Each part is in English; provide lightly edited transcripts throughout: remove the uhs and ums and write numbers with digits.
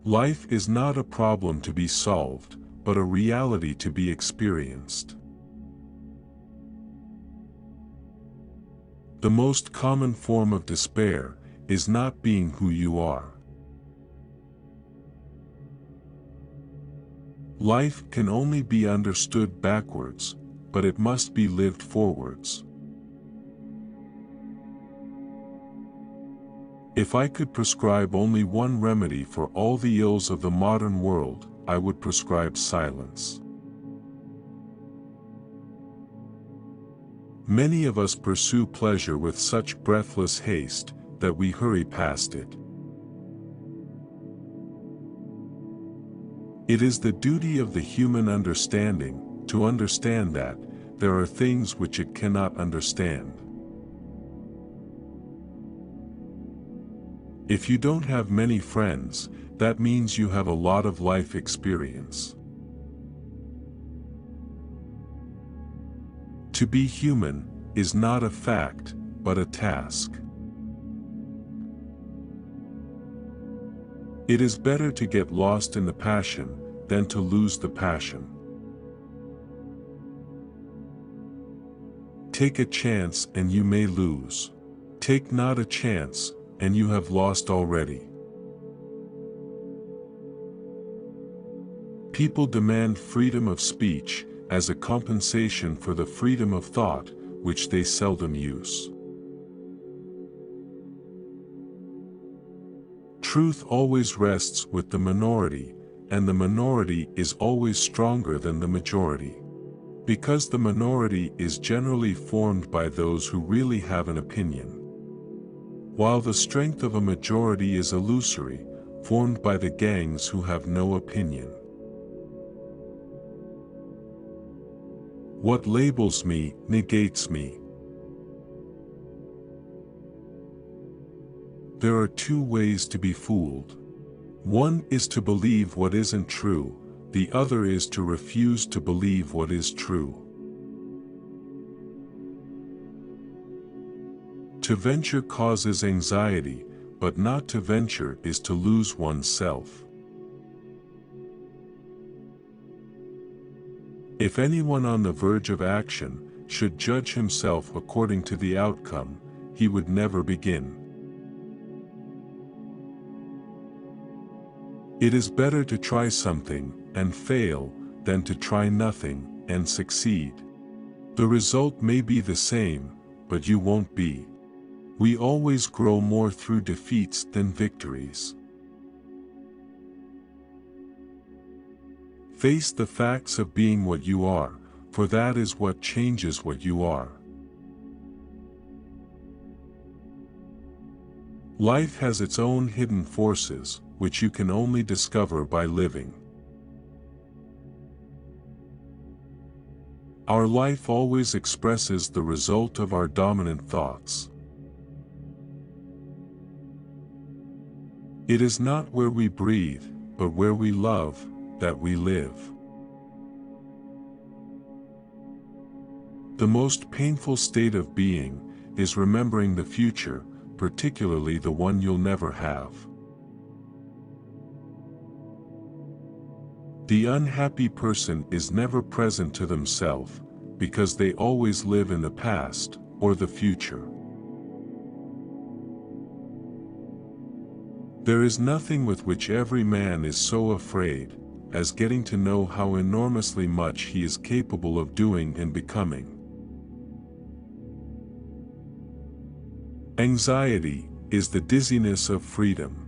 Life is not a problem to be solved, but a reality to be experienced. The most common form of despair is not being who you are. Life can only be understood backwards, but it must be lived forwards. If I could prescribe only one remedy for all the ills of the modern world, I would prescribe silence. Many of us pursue pleasure with such breathless haste that we hurry past it. It is the duty of the human understanding to understand that there are things which it cannot understand. If you don't have many friends, that means you have a lot of life experience. To be human is not a fact, but a task. It is better to get lost in the passion than to lose the passion. Take a chance and you may lose. Take not a chance, and you have lost already. People demand freedom of speech as a compensation for the freedom of thought, which they seldom use. Truth always rests with the minority, and the minority is always stronger than the majority. Because the minority is generally formed by those who really have an opinion, while the strength of a majority is illusory, formed by the gangs who have no opinion. What labels me negates me. There are two ways to be fooled. One is to believe what isn't true, the other is to refuse to believe what is true. To venture causes anxiety, but not to venture is to lose oneself. If anyone on the verge of action should judge himself according to the outcome, he would never begin. It is better to try something and fail than to try nothing and succeed. The result may be the same, but you won't be. We always grow more through defeats than victories. Face the facts of being what you are, for that is what changes what you are. Life has its own hidden forces, which you can only discover by living. Our life always expresses the result of our dominant thoughts. It is not where we breathe, but where we love, that we live. The most painful state of being is remembering the future, particularly the one you'll never have. The unhappy person is never present to themselves, because they always live in the past, or the future. There is nothing with which every man is so afraid, as getting to know how enormously much he is capable of doing and becoming. Anxiety is the dizziness of freedom.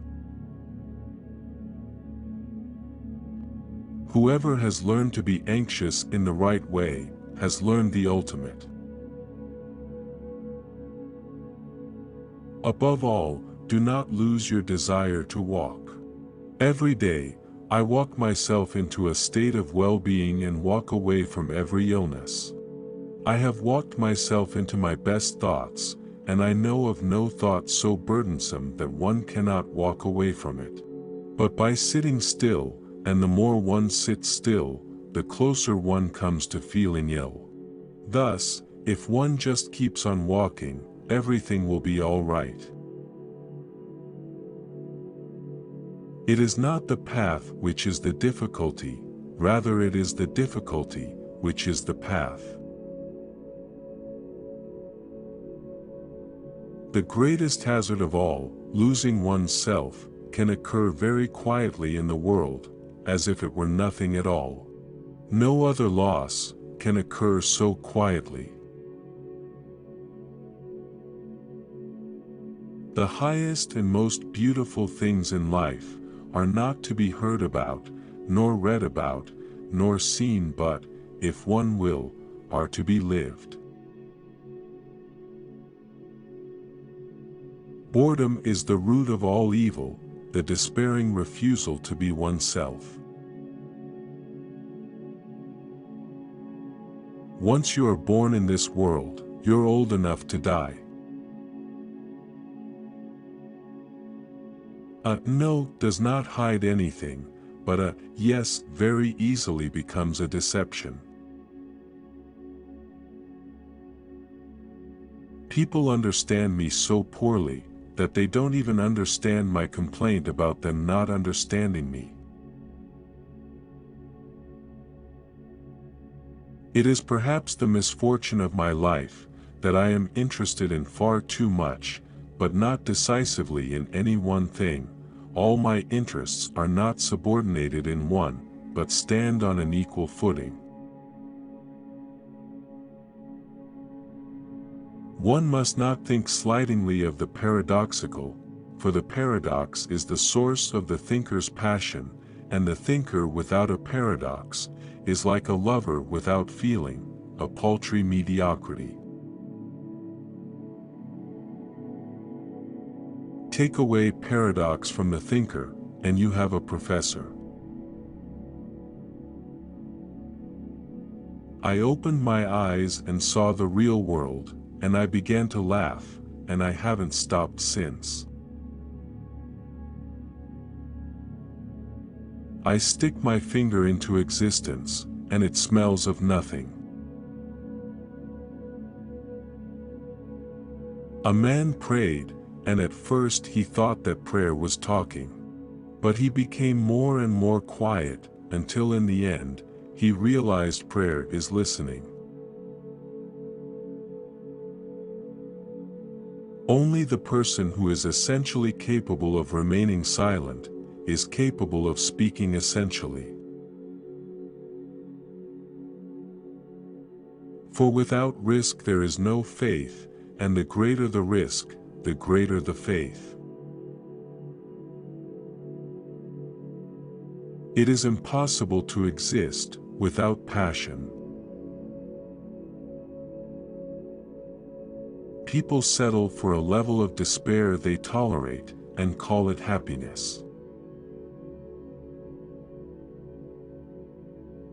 Whoever has learned to be anxious in the right way, has learned the ultimate. Above all, do not lose your desire to walk. Every day, I walk myself into a state of well-being and walk away from every illness. I have walked myself into my best thoughts, and I know of no thought so burdensome that one cannot walk away from it. But by sitting still, and the more one sits still, the closer one comes to feeling ill. Thus, if one just keeps on walking, everything will be all right. It is not the path which is the difficulty, rather it is the difficulty which is the path. The greatest hazard of all, losing oneself, can occur very quietly in the world, as if it were nothing at all. No other loss can occur so quietly. The highest and most beautiful things in life are not to be heard about, nor read about, nor seen, but, if one will, are to be lived. Boredom is the root of all evil, the despairing refusal to be oneself. Once you are born in this world, you're old enough to die. A no does not hide anything, but a yes very easily becomes a deception. People understand me so poorly that they don't even understand my complaint about them not understanding me. It is perhaps the misfortune of my life that I am interested in far too much, but not decisively in any one thing. All my interests are not subordinated in one, but stand on an equal footing. One must not think slightingly of the paradoxical, for the paradox is the source of the thinker's passion, and the thinker without a paradox is like a lover without feeling, a paltry mediocrity. Take away paradox from the thinker, and you have a professor. I opened my eyes and saw the real world, and I began to laugh, and I haven't stopped since. I stick my finger into existence, and it smells of nothing. A man prayed, and at first he thought that prayer was talking. But he became more and more quiet, until in the end, he realized prayer is listening. Only the person who is essentially capable of remaining silent is capable of speaking essentially. For without risk there is no faith, and the greater the risk, the greater the faith. It is impossible to exist without passion. People settle for a level of despair they tolerate, and call it happiness.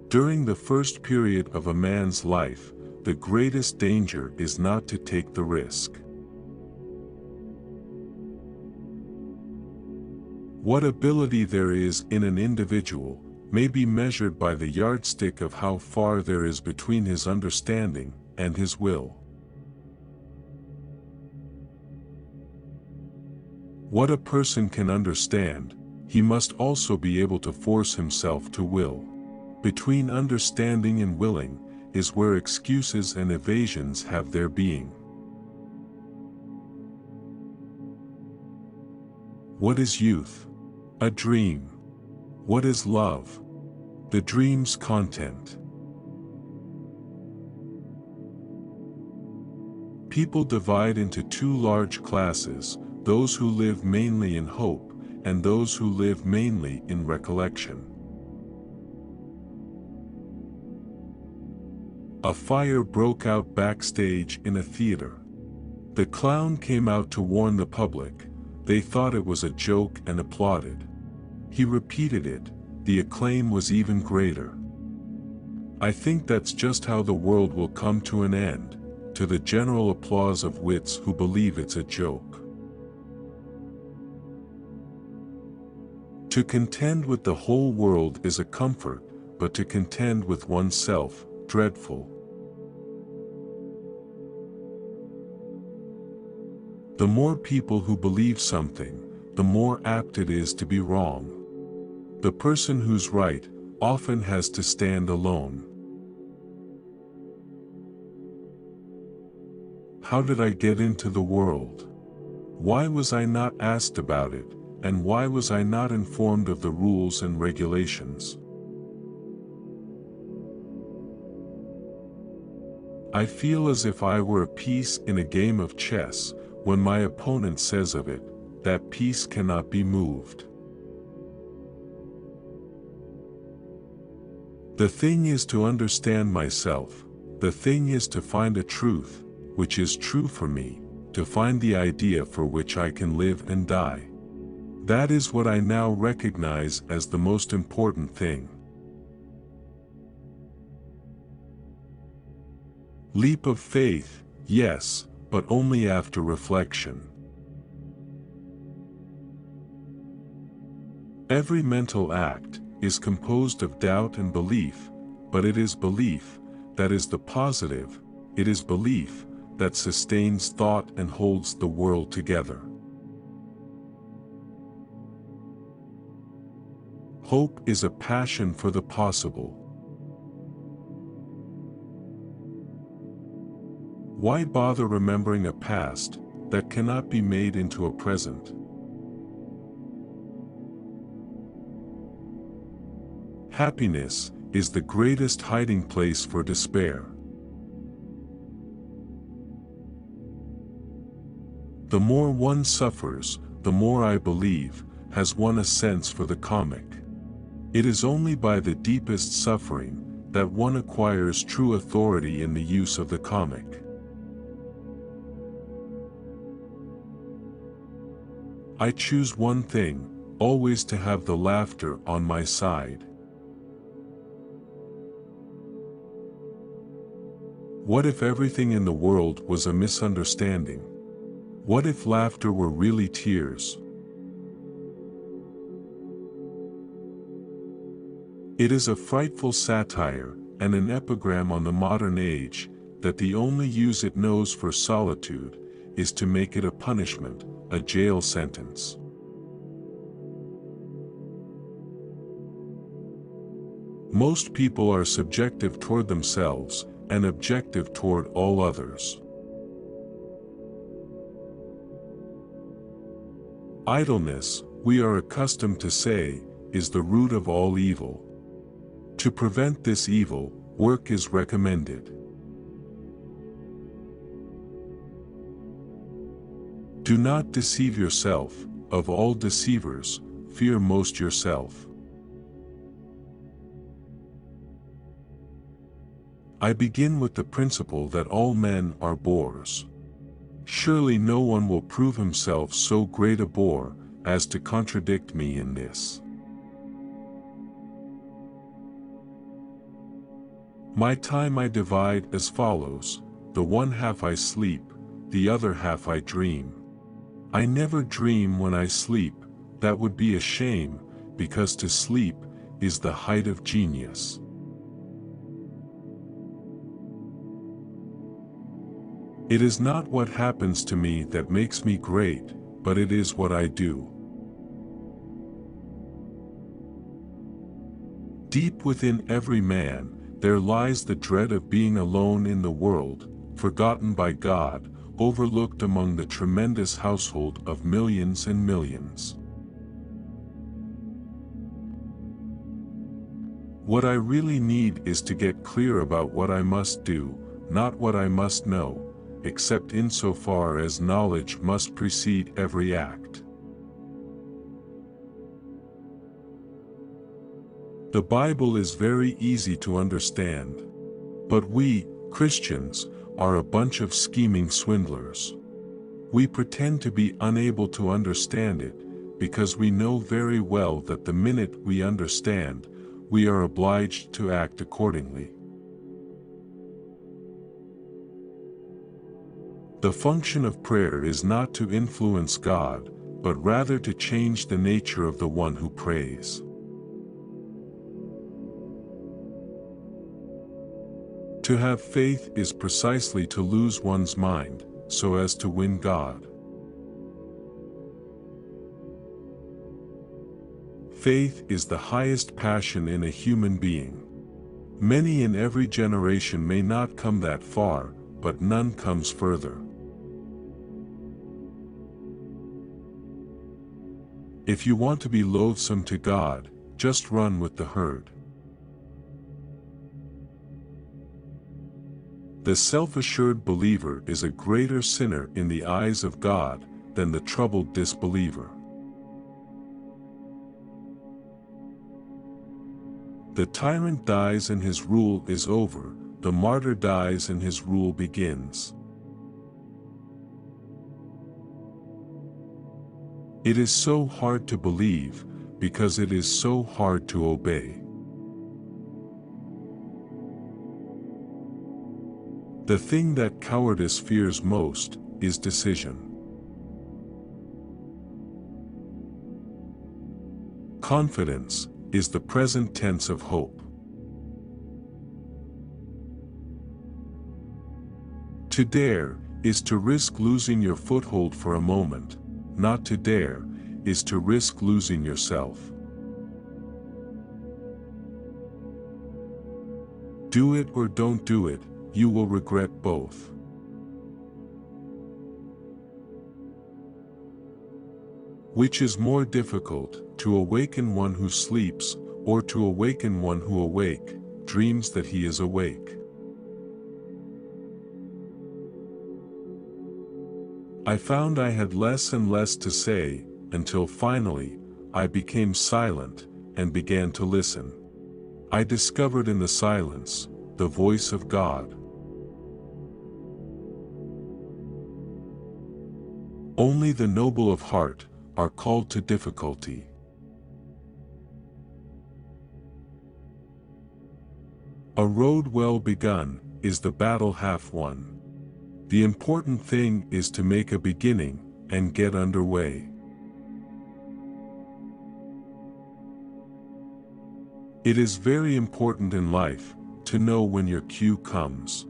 During the first period of a man's life, the greatest danger is not to take the risk. What ability there is in an individual may be measured by the yardstick of how far there is between his understanding and his will. What a person can understand, he must also be able to force himself to will. Between understanding and willing is where excuses and evasions have their being. What is youth? A dream. What is love? The dream's content. People divide into two large classes, those who live mainly in hope, and those who live mainly in recollection. A fire broke out backstage in a theater. The clown came out to warn the public. They thought it was a joke and applauded. He repeated it, the acclaim was even greater. I think that's just how the world will come to an end, to the general applause of wits who believe it's a joke. To contend with the whole world is a comfort, but to contend with oneself, dreadful. The more people who believe something, the more apt it is to be wrong. The person who's right often has to stand alone. How did I get into the world? Why was I not asked about it, and why was I not informed of the rules and regulations? I feel as if I were a piece in a game of chess, when my opponent says of it, that piece cannot be moved. The thing is to understand myself, the thing is to find a truth, which is true for me, to find the idea for which I can live and die. That is what I now recognize as the most important thing. Leap of faith, yes, but only after reflection. Every mental act is composed of doubt and belief, but it is belief that is the positive, it is belief that sustains thought and holds the world together. Hope is a passion for the possible. Why bother remembering a past that cannot be made into a present? Happiness is the greatest hiding place for despair. The more one suffers, the more I believe, has one a sense for the comic. It is only by the deepest suffering that one acquires true authority in the use of the comic. I choose one thing, always to have the laughter on my side. What if everything in the world was a misunderstanding? What if laughter were really tears? It is a frightful satire, and an epigram on the modern age, that the only use it knows for solitude, is to make it a punishment, a jail sentence. Most people are subjective toward themselves, and objective toward all others. Idleness, we are accustomed to say, is the root of all evil. To prevent this evil, work is recommended. Do not deceive yourself, of all deceivers, fear most yourself. I begin with the principle that all men are bores. Surely no one will prove himself so great a bore as to contradict me in this. My time I divide as follows: the one half I sleep, the other half I dream. I never dream when I sleep, that would be a shame, because to sleep is the height of genius. It is not what happens to me that makes me great, but it is what I do. Deep within every man, there lies the dread of being alone in the world, forgotten by God, overlooked among the tremendous household of millions and millions. What I really need is to get clear about what I must do, not what I must know, except insofar as knowledge must precede every act. The Bible is very easy to understand. But we, Christians, are a bunch of scheming swindlers. We pretend to be unable to understand it, because we know very well that the minute we understand, we are obliged to act accordingly. The function of prayer is not to influence God, but rather to change the nature of the one who prays. To have faith is precisely to lose one's mind, so as to win God. Faith is the highest passion in a human being. Many in every generation may not come that far, but none comes further. If you want to be loathsome to God, just run with the herd. The self-assured believer is a greater sinner in the eyes of God than the troubled disbeliever. The tyrant dies and his rule is over, the martyr dies and his rule begins. It is so hard to believe, because it is so hard to obey. The thing that cowardice fears most is decision. Confidence is the present tense of hope. To dare is to risk losing your foothold for a moment. Not to dare is to risk losing yourself. Do it or don't do it, you will regret both. Which is more difficult, to awaken one who sleeps, or to awaken one who awake, dreams that he is awake? I found I had less and less to say, until finally, I became silent, and began to listen. I discovered in the silence, the voice of God. Only the noble of heart are called to difficulty. A road well begun is the battle half won. The important thing is to make a beginning and get underway. It is very important in life to know when your cue comes.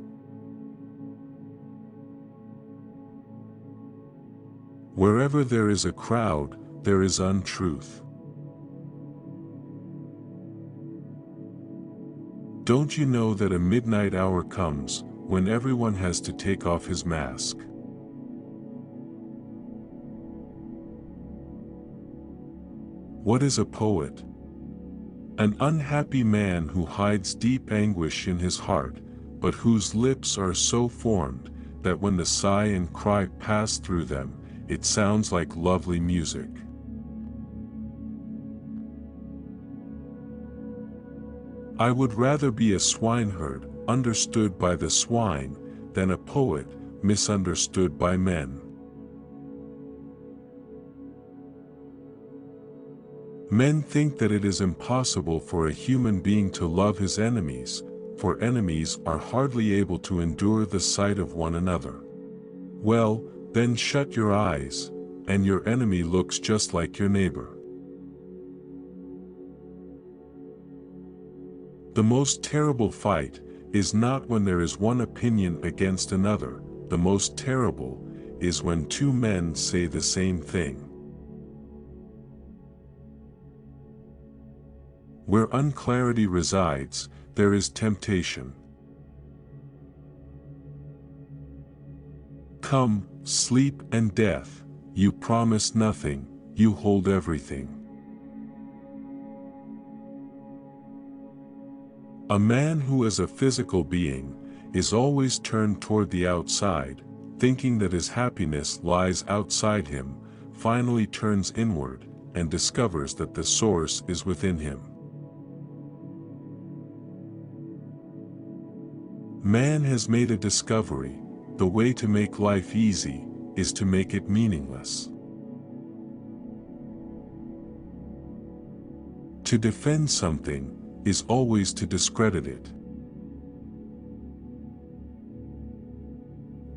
Wherever there is a crowd, there is untruth. Don't you know that a midnight hour comes, when everyone has to take off his mask? What is a poet? An unhappy man who hides deep anguish in his heart, but whose lips are so formed, that when the sigh and cry pass through them, it sounds like lovely music. I would rather be a swineherd, understood by the swine, than a poet, misunderstood by men. Men think that it is impossible for a human being to love his enemies, for enemies are hardly able to endure the sight of one another. Well, then shut your eyes, and your enemy looks just like your neighbor. The most terrible fight is not when there is one opinion against another, the most terrible is when two men say the same thing. Where unclarity resides, there is temptation. Come, sleep and death, you promise nothing, you hold everything. A man who is a physical being, is always turned toward the outside, thinking that his happiness lies outside him, finally turns inward, and discovers that the source is within him. Man has made a discovery: the way to make life easy, is to make it meaningless. To defend something, is always to discredit it.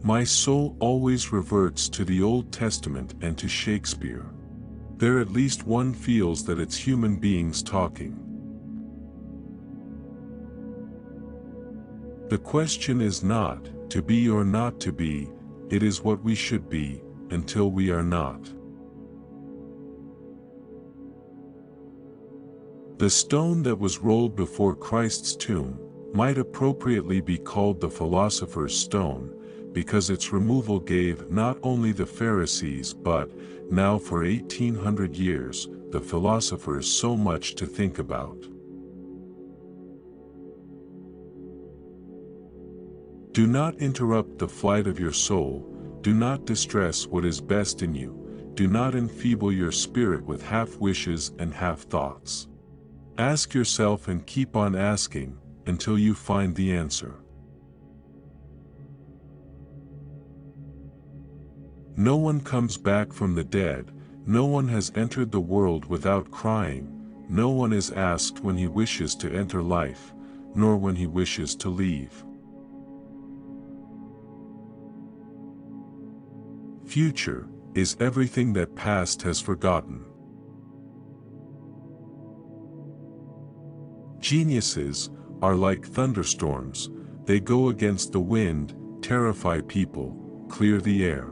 My soul always reverts to the Old Testament and to Shakespeare. There at least one feels that it's human beings talking. The question is not, to be or not to be, it is what we should be, until we are not. The stone that was rolled before Christ's tomb might appropriately be called the philosopher's stone, because its removal gave not only the Pharisees but, now for 1800 years, the philosophers so much to think about. Do not interrupt the flight of your soul, do not distress what is best in you, do not enfeeble your spirit with half-wishes and half-thoughts. Ask yourself and keep on asking, until you find the answer. No one comes back from the dead, no one has entered the world without crying, no one is asked when he wishes to enter life, nor when he wishes to leave. Future is everything that past has forgotten. Geniuses are like thunderstorms, they go against the wind, terrify people, clear the air.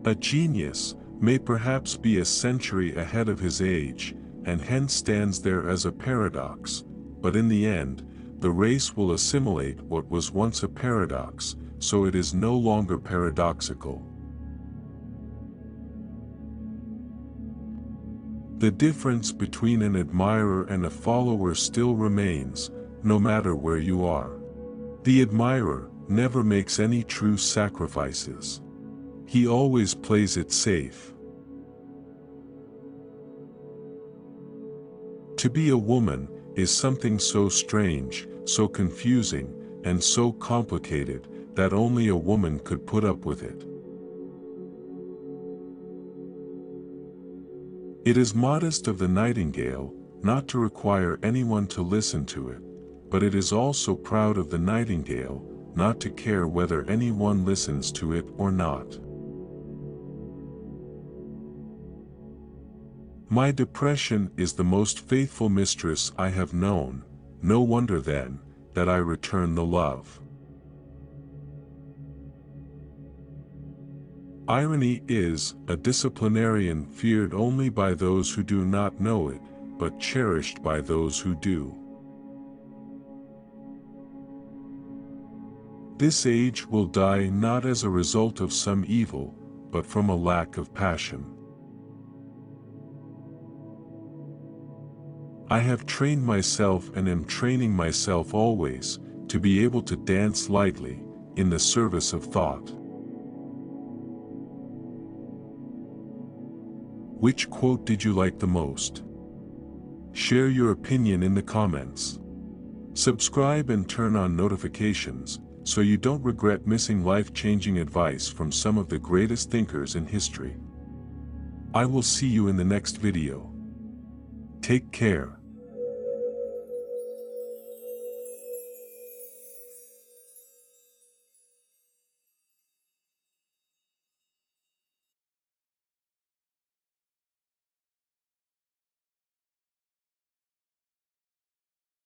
A genius may perhaps be a century ahead of his age, and hence stands there as a paradox, but in the end, the race will assimilate what was once a paradox, so it is no longer paradoxical. The difference between an admirer and a follower still remains, no matter where you are. The admirer never makes any true sacrifices. He always plays it safe. To be a woman is something so strange, so confusing, and so complicated, that only a woman could put up with it. It is modest of the nightingale, not to require anyone to listen to it, but it is also proud of the nightingale, not to care whether anyone listens to it or not. My depression is the most faithful mistress I have known, no wonder then, that I return the love. Irony is a disciplinarian feared only by those who do not know it, but cherished by those who do. This age will die not as a result of some evil, but from a lack of passion. I have trained myself and am training myself always, to be able to dance lightly, in the service of thought. Which quote did you like the most? Share your opinion in the comments. Subscribe and turn on notifications, so you don't regret missing life-changing advice from some of the greatest thinkers in history. I will see you in the next video. Take care.